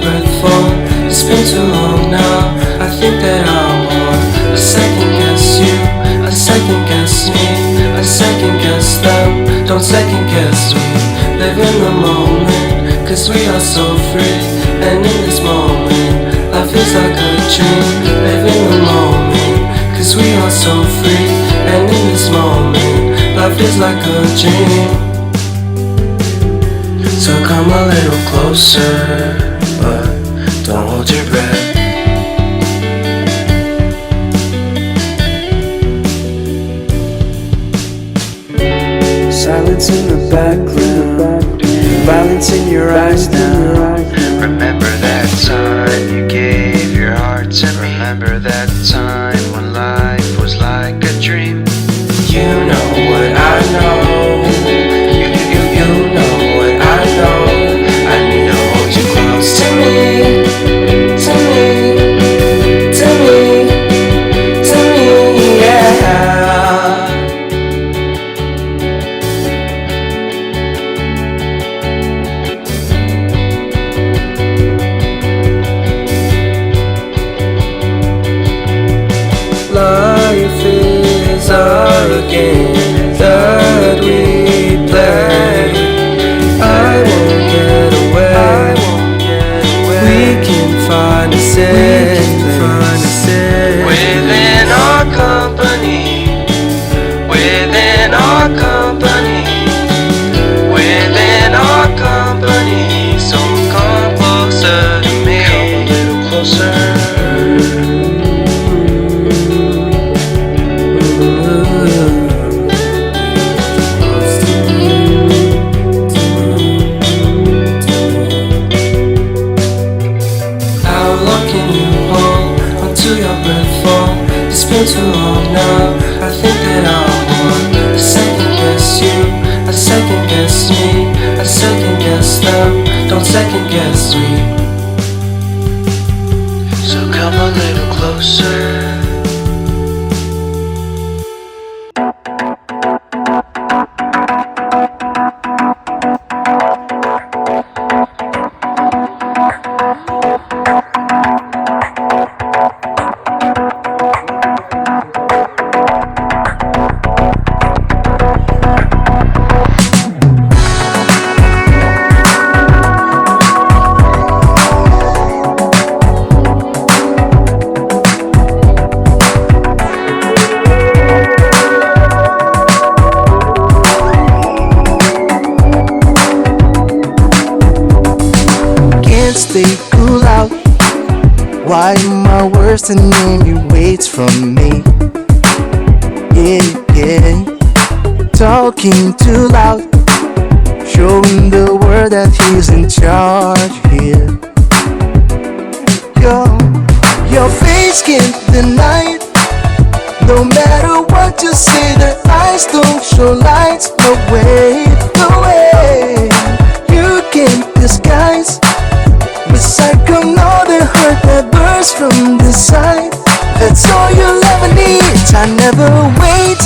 breath fall. It's been too long now, I think that I want a second guess you, a second guess me, a second guess them. Don't second guess we live in the moment, cause we are so free. And in this moment, life is like a dream. Live in the moment, cause we are so free. And in this moment, life is like a dream. So come a little closer, but don't hold your breath. Silence in the background, violence in your eyes now. Remember that time you gave your heart to me. Remember that time when life was like a dream. You know what I know. You know what I know. I need to hold you close to me, to me, to me, to me, yeah. Life is a game that we play. I won't get away. We can find a safe place Within our company, within our company, within our company. So come closer to me. Come a little closer. It's been too long now, I think that I want a second guess you, a second guess me, a second guess them. Don't second guess me. So come a little closer. Stay cool out. Why my worst enemy waits from me? Yeah, yeah. Talking too loud, showing the world that he's in charge here. Your face can't deny it. No matter what you say, their eyes don't show lights. No way, no way. You can't disguise. Recycle all the hurt that bursts from the side. That's all you'll ever need. I never wait,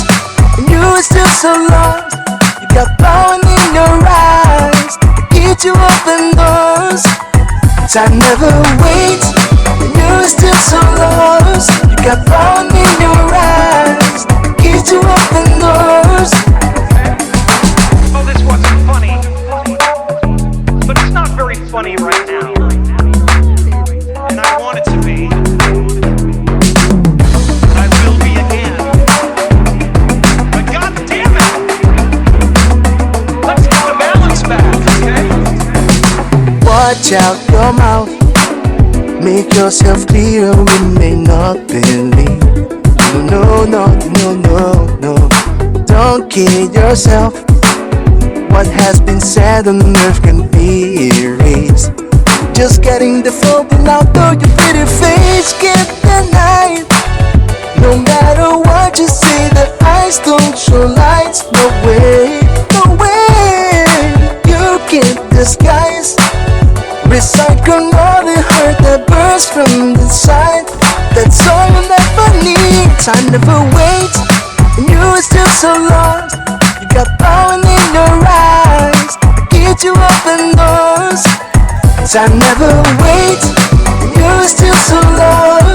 and you are still so lost. You got power in your eyes to keep you open doors. I never wait, and you are still so lost. You got power in your eyes to keep you open doors. Well, this wasn't funny, but it's not very funny right now. And I want it to be. I will be again. But God damn it! Let's get the balance back, okay? Watch out your mouth. Make yourself clear, we may not believe. No, no, no, no, no. Don't kid yourself. What has been said on earth can be erased. Just getting the phone out, though your pretty face can't deny it. No matter what you say, the eyes don't show lights. No way, no way. You can't disguise. Recycle all the hurt that bursts from the side. That's all you never need. I never wait, and you are still so lost. You got power in your eyes to keep you open doors. 'cause I never wait. You're still so low.